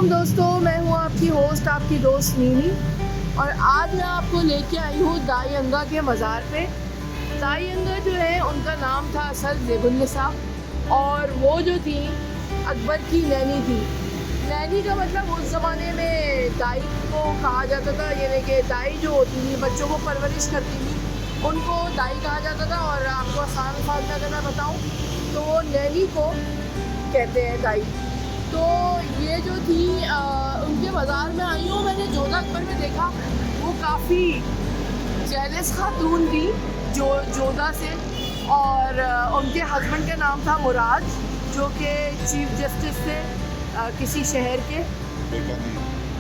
दोस्तों, मैं हूँ आपकी होस्ट, आपकी दोस्त नीनी। और आज मैं आपको लेके आई हूँ दाई अंगा के मज़ार पे। दाई अंगा जो है उनका नाम था असल ज़ेबुन्निसा, और वो जो थी अकबर की नैनी थी। नैनी का मतलब उस ज़माने में दाई को कहा जाता था, यानी कि दाई जो होती थी बच्चों को परवरिश करती थी उनको दाई कहा जाता था। और आपको आसान फाल में अगर मैं बताऊँ तो वो नैनी को कहते हैं दाई। तो ये जो थी उनके बाज़ार में आई हूँ। मैंने जोधा अकबर में देखा वो काफ़ी जेलस खातून थी जो जोधा से, और उनके हस्बैंड का नाम था मुराद, जो कि चीफ जस्टिस थे किसी शहर के,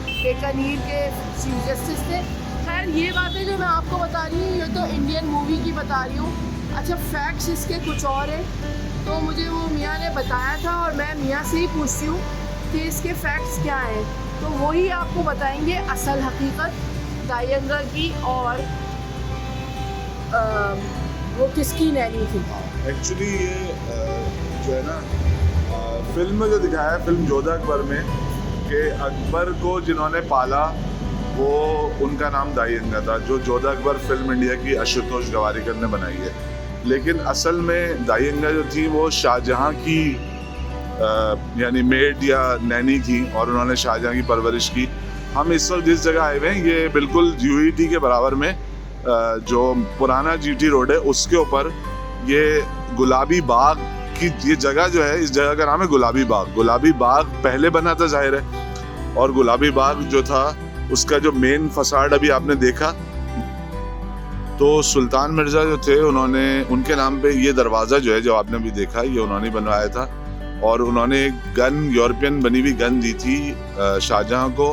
बीकानेर के चीफ जस्टिस थे। खैर ये बातें जो मैं आपको बता रही हूँ ये तो इंडियन मूवी की बता रही हूँ। अच्छा, फैक्ट्स इसके कुछ और हैं, तो मुझे वो मियाँ ने बताया था और मैं मियाँ से ही पूछती हूँ कि इसके फैक्ट्स क्या हैं। तो वही आपको बताएंगे असल हकीकत दाई अंगा की, और वो किसकी नैनी थी। एक्चुअली ये जो है ना फिल्म में जो दिखाया है, फिल्म जोधा अकबर में, कि अकबर को जिन्होंने पाला वो उनका नाम दाई अंगा था, जो जोधा अकबर फिल्म इंडिया की आशुतोष गवारीकर ने बनाई है। लेकिन असल में दाई अंगा जो थी वो शाहजहाँ की यानी मेड या नैनी थी, और उन्होंने शाहजहाँ की परवरिश की। हम इस वक्त जिस जगह आए हुए हैं ये बिल्कुल यूईटी के बराबर में जो पुराना जीटी रोड है उसके ऊपर ये गुलाबी बाग की ये जगह जो है, इस जगह का नाम है गुलाबी बाग। गुलाबी बाग पहले बना था जाहिर है, और गुलाबी बाग जो था उसका जो मेन फसाड अभी आपने देखा, तो सुल्तान मिर्ज़ा जो थे उन्होंने उनके नाम पे ये दरवाज़ा जो है जो आपने भी देखा ये उन्होंने बनवाया था। और उन्होंने एक गन, यूरोपियन बनी हुई गन दी थी शाहजहाँ को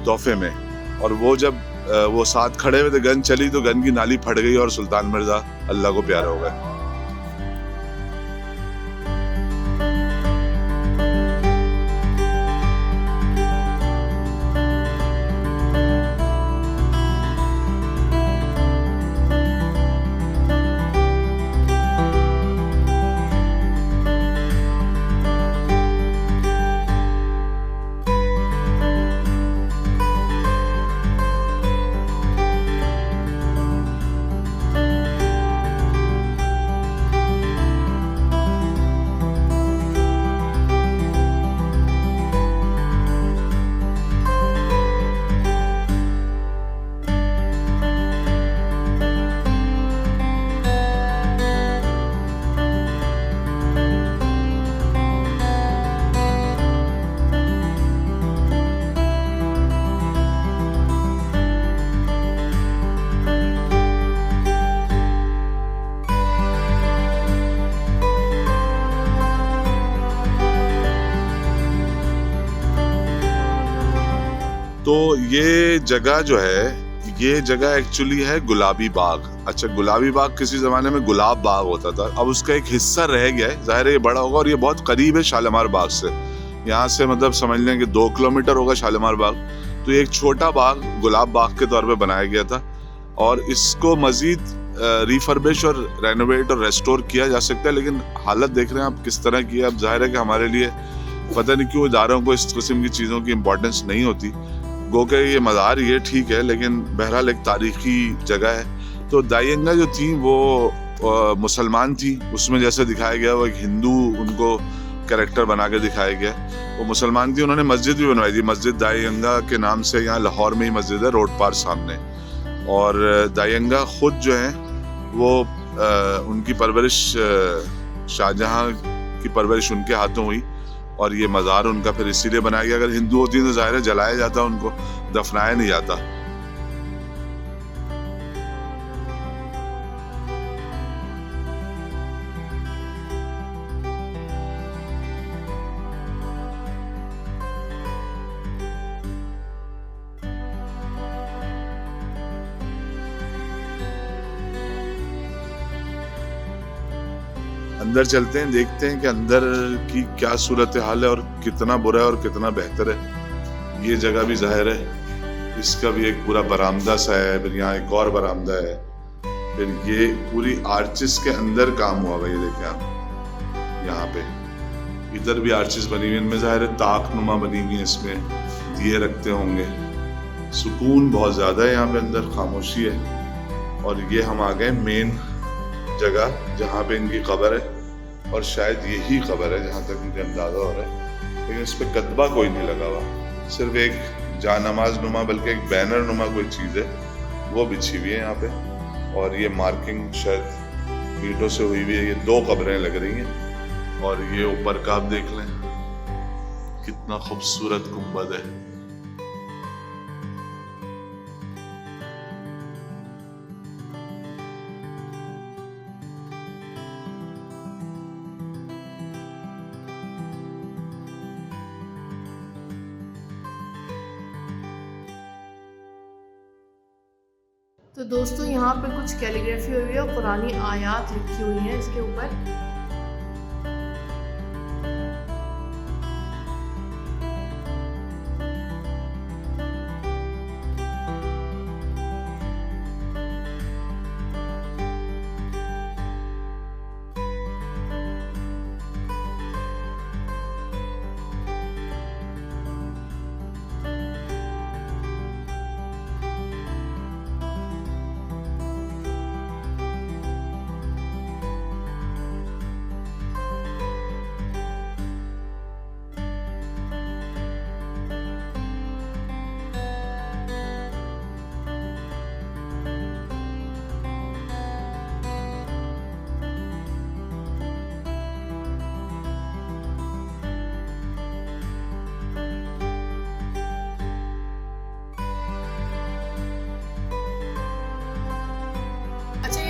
तोहफे में, और वो जब वो साथ खड़े हुए थे गन चली तो गन की नाली फट गई और सुल्तान मिर्ज़ा अल्लाह को प्यारा हो गए। तो ये जगह जो है, ये जगह एक्चुअली है गुलाबी बाग। अच्छा, गुलाबी बाग किसी ज़माने में गुलाब बाग होता था, अब उसका एक हिस्सा रह गया है, ज़ाहिर है ये बड़ा होगा, और ये बहुत करीब है शालीमार बाग से। यहाँ से मतलब समझ लें कि 2 किलोमीटर होगा शालीमार बाग। तो एक छोटा बाग गुलाब बाग के तौर पे बनाया गया था, और इसको मज़ीद रिफर्बिश और रेनोवेट और रेस्टोर किया जा सकता है। लेकिन हालत देख रहे हैं आप किस तरह की है। अब ज़ाहिर है कि हमारे लिए पता नहीं क्यों इदारों को इस किस्म की चीज़ों की इम्पोर्टेंस नहीं होती। गो के ये मज़ार ये ठीक है, लेकिन बहरहाल एक तारीखी जगह है। तो दाई अंगा जो थी वो मुसलमान थी, उसमें जैसे दिखाया गया वो एक हिंदू उनको कैरेक्टर बना के दिखाया गया। वो मुसलमान थी, उन्होंने मस्जिद भी बनवाई थी, मस्जिद दाई अंगा के नाम से यहाँ लाहौर में ही मस्जिद है, रोड पार सामने। और दाई अंगा खुद जो है वो उनकी परवरिश शाहजहाँ की परवरिश उनके हाथों हुई, और ये मज़ार उनका फिर इसीलिए बनाया गया। अगर हिंदू होती तो ज़ाहिर है जलाया जाता, उनको दफनाया नहीं जाता। अंदर चलते हैं, देखते हैं कि अंदर की क्या सूरत हाल है और कितना बुरा है और कितना बेहतर है। ये जगह भी जाहिर है, इसका भी एक पूरा बरामदा सा है, फिर यहाँ एक और बरामदा है, फिर ये पूरी आर्चिस के अंदर काम हुआ हुआ। ये देखें आप, यहाँ पे इधर भी आर्चिस बनी हुई, इनमें ज़ाहिर है ताक नुमा बनी हुई है इसमें। दिए रखते होंगे। सुकून बहुत ज़्यादा है यहाँ पे, अंदर खामोशी है। और ये हम आ गए मेन जगह जहाँ पे इनकी कब्र है, और शायद यही कब्र है जहाँ तक मुझे अंदाज़ा हो रहा है। लेकिन इस पर कतबा कोई नहीं लगा हुआ, सिर्फ एक जानमाज नुमा, बल्कि एक बैनर नुमा कोई चीज़ है वो बिछी हुई है यहाँ पे। और ये मार्किंग शायद ईंटों से हुई हुई है। ये 2 कब्रें लग रही हैं। और ये ऊपर का आप देख लें, कितना खूबसूरत गुंबद है। तो दोस्तों यहाँ पे कुछ कैलीग्राफी हुई है और कुरानी आयात लिखी हुई हैं इसके ऊपर।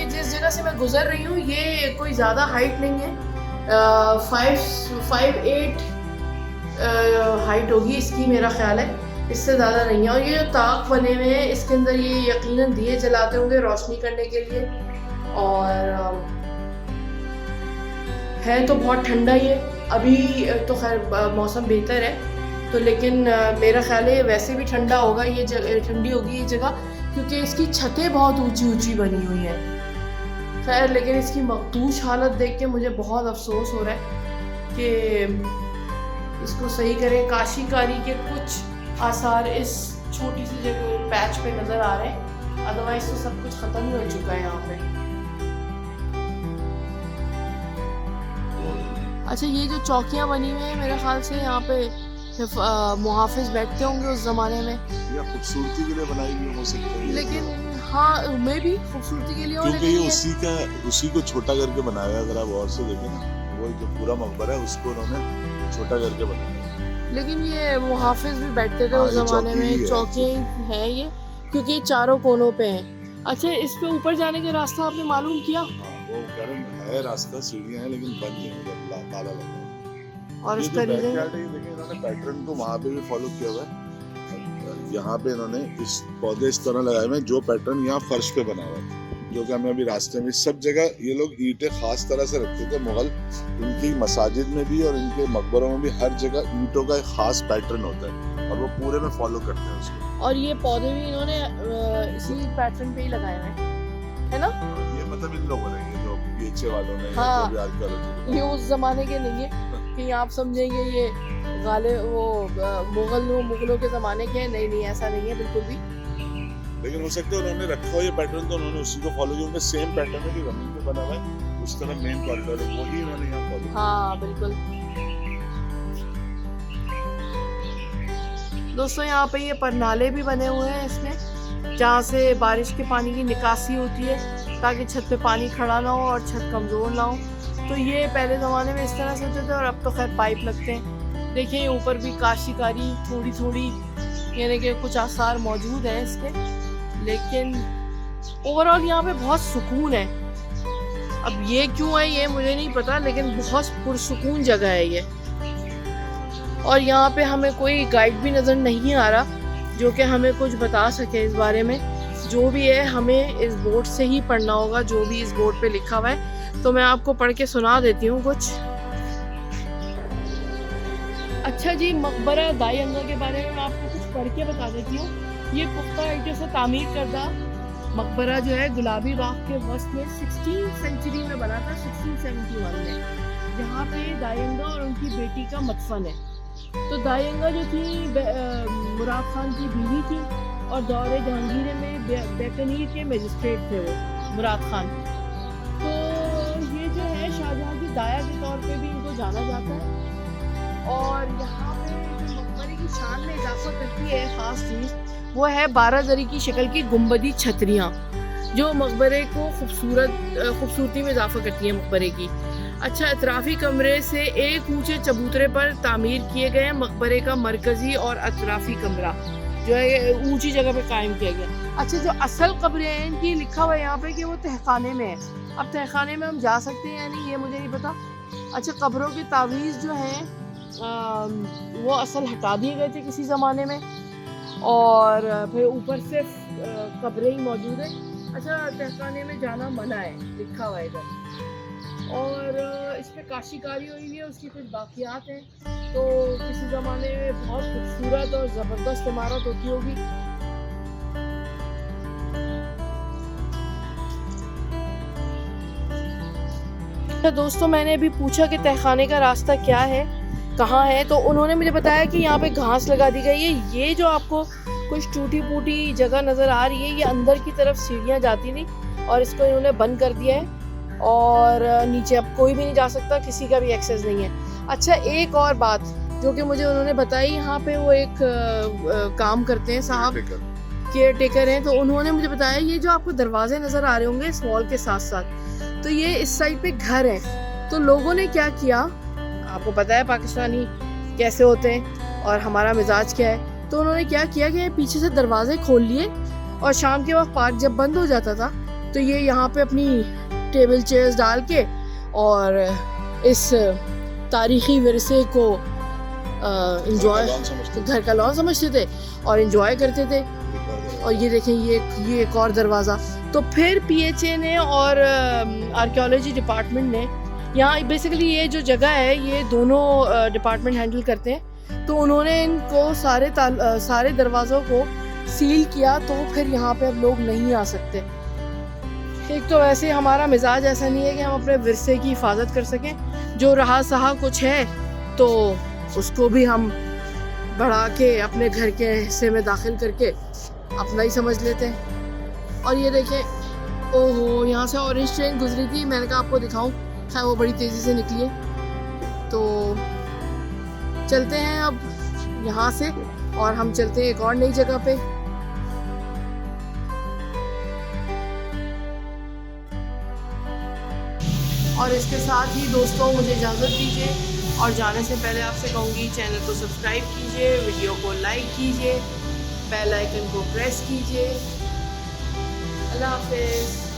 जिस जगह से मैं गुजर रही हूँ ये कोई ज़्यादा हाइट नहीं है, 5'8" हाइट होगी इसकी मेरा ख्याल है, इससे ज़्यादा नहीं है। और ये जो ताक बने हुए हैं इसके अंदर ये यकीनन दिए जलाते होंगे रोशनी करने के लिए। और है तो बहुत ठंडा ये, अभी तो खैर मौसम बेहतर है तो, लेकिन मेरा ख्याल है वैसे भी ठंडा होगा, ये ठंडी होगी ये जगह, क्योंकि इसकी छतें बहुत ऊंची ऊंची बनी हुई हैं। खैर लेकिन इसकी मखदूश हालत देख के मुझे बहुत अफसोस हो रहा है कि इसको सही करें। काशीकारी के कुछ आसार इस छोटी सी जगह पैच पे नज़र आ रहे हैं, अदरवाइज तो सब कुछ ख़त्म ही हो चुका है यहाँ पे। अच्छा ये जो चौकियाँ बनी हुई हैं मेरे ख्याल से यहाँ पे मुहाफिज बैठते होंगे उस ज़माने में, या खूबसूरती के लिए बनाई हुई हो सकती है। लेकिन हाँ मैं भी खूबसूरती के लिए, क्योंकि ये उसी को छोटा करके बनाया। अगर आप और से देखें ना, वो जो पूरा मकबरा है उसको उन्होंने छोटा करके बनाया। लेकिन ये मुहाफिज भी बैठते थे उस ज़माने में, चौकियाँ हैं ये, क्योंकि ये चारों कोनों पे हैं। अच्छा इस पे ऊपर जाने का रास्ता आपने मालूम किया? वो है रास्ता, सीढ़ियाँ हैं लेकिन बंद है, ताला लगा है। और इसका रीजन देखिए इन्होंने पैटर्न को वहाँ पे भी फॉलो किया हुआ है। यहाँ पे इन्होंने इस पौधे इस तरह लगाए हुए हैं, जो पैटर्न यहाँ फर्श पे बना हुआ है, जो कि हमें अभी रास्ते में सब जगह ये लोग ईंटें खास तरह से रखते थे। मुगल इनकी मसाजिद में भी और इनके मकबरों में भी हर जगह ईंटों का एक खास पैटर्न होता है और वो पूरे में फॉलो करते हैं उसको। और ये पौधे भी इन्होंने इसी पैटर्न पे ही लगाए हैं, है ना? ये मतलब इन लोगों ने, जो पीछे वालों ने, हाँ, ये उस जमाने के नहीं है कि आप समझेंगे ये मुगलों के ज़माने के हैं। नहीं ऐसा नहीं है बिल्कुल भी। लेकिन हो सकता है उन्होंने रखा हो ये पैटर्न तो उन्होंने उसी को फॉलो किया। उनका सेम पैटर्न है जो जमीन पे बना हुआ है, उस तरह मेन कॉरिडोर है वही उन्होंने यहाँ फॉलो किया। हाँ बिल्कुल। दोस्तों यहाँ पे ये परनाले भी बने हुए हैं इसमें, जहाँ से बारिश के पानी की निकासी होती है ताकि छत पे पानी खड़ा ना हो और छत कमज़ोर ना हो। तो ये पहले ज़माने में इस तरह से होते थे और अब तो खैर पाइप लगते हैं। देखिए ऊपर भी काशीकारी थोड़ी यानी कि कुछ आसार मौजूद हैं इसके, लेकिन ओवरऑल यहाँ पे बहुत सुकून है। अब ये क्यों है ये मुझे नहीं पता, लेकिन बहुत पुरसुकून जगह है ये। और यहाँ पे हमें कोई गाइड भी नज़र नहीं आ रहा जो कि हमें कुछ बता सके इस बारे में। जो भी है हमें इस बोर्ड से ही पढ़ना होगा, जो भी इस बोर्ड पे लिखा हुआ है। तो मैं आपको पढ़ के सुना देती हूँ कुछ। अच्छा जी, मकबरा दाई-अंगा के बारे में मैं आपको कुछ पढ़ के बता देती हूँ। ये पुख्ता ईंटों से तामीर करदा मकबरा जो है गुलाबी बाग के वस्त में 16th सेंचुरी में बना था, 1671 में। यहाँ पे दाई-अंगा और उनकी बेटी का मदफन है। तो दायंगा जो थी मुराद खान की बीवी थी और दौरे जहांगीर में बीकानेर के मजिस्ट्रेट थे वो मुराद खान। तो ये जो है शाहजहाँ की दाया के तौर पे भी इनको जाना जाता है। और यहाँ पे जो मकबरे की शान में इजाफा करती है ख़ास चीज़ वो है 12 जरी की शक्ल की गुंबदी छतरियाँ, जो मकबरे को खूबसूरती में इजाफा करती हैं मकबरे की। अच्छा, अतराफ़ी कमरे से एक ऊंचे चबूतरे पर तामीर किए गए मकबरे का मरकज़ी और अतराफ़ी कमरा जो है ऊंची जगह पे कायम किया गया। अच्छा, जो असल कब्रें हैं इनकी लिखा हुआ है यहाँ पे कि वो तहखाने में है। अब तहखाने में हम जा सकते हैं या नहीं ये मुझे नहीं पता। अच्छा, कब्रों के तावीज़ जो हैं वो असल हटा दिए गए थे किसी ज़माने में और फिर ऊपर सिर्फ कब्रें ही मौजूद हैं। अच्छा, तहखाने में जाना मना है लिखा हुआ है इधर। और इस पर काशीकारी हुई हुई है, उसकी कुछ बाकियात हैं। तो किसी ज़माने में बहुत खूबसूरत और ज़बरदस्त इमारत होती होगी। तो दोस्तों, मैंने अभी पूछा कि तहखाने का रास्ता क्या है, कहाँ है, तो उन्होंने मुझे बताया कि यहाँ पे घास लगा दी गई है। ये जो आपको कुछ टूटी फूटी जगह नज़र आ रही है ये अंदर की तरफ सीढ़ियाँ जाती नहीं और इसको इन्होंने बंद कर दिया है और नीचे अब कोई भी नहीं जा सकता, किसी का भी एक्सेस नहीं है। अच्छा, एक और बात जो कि मुझे उन्होंने बताई, यहाँ पे वो एक काम करते हैं साहब, केयर टेकर हैं। तो उन्होंने मुझे बताया ये जो आपको दरवाजे नज़र आ रहे होंगे इस वॉल के साथ साथ, तो ये इस साइड पे घर है। तो लोगों ने क्या किया, आपको पता है पाकिस्तानी कैसे होते हैं और हमारा मिजाज क्या है, तो उन्होंने क्या किया कि पीछे से दरवाजे खोल लिए और शाम के वक्त पार्क जब बंद हो जाता था तो ये यहाँ पे अपनी टेबल चेयर्स डाल के और इस तारीख़ी विरसे को इंजॉय, घर का लॉन समझते थे और इंजॉय करते थे। और ये देखें, ये एक और दरवाज़ा। तो फिर PHA ने और आर्कियोलॉजी डिपार्टमेंट ने यहाँ बेसिकली ये जो जगह है ये दोनों डिपार्टमेंट हैंडल करते हैं, तो उन्होंने इनको सारे दरवाज़ों को सील किया। तो फिर यहाँ पे अब लोग नहीं आ सकते। एक तो वैसे हमारा मिजाज ऐसा नहीं है कि हम अपने विरसे की हिफाजत कर सकें, जो रहा सहा कुछ है तो उसको भी हम बढ़ा के अपने घर के हिस्से में दाखिल करके अपना ही समझ लेते हैं। और ये देखें, ओहो, यहाँ से ऑरेंज ट्रेन गुजरी थी, मैंने कहा आपको दिखाऊं, खैर वो बड़ी तेज़ी से निकली है। तो चलते हैं अब यहाँ से और हम चलते हैं एक और नई जगह पे। और इसके साथ ही दोस्तों मुझे इजाज़त दीजिए और जाने से पहले आपसे कहूँगी चैनल को सब्सक्राइब कीजिए, वीडियो को लाइक कीजिए, बेल आइकन को प्रेस कीजिए। अल्लाह हाफ़िज़।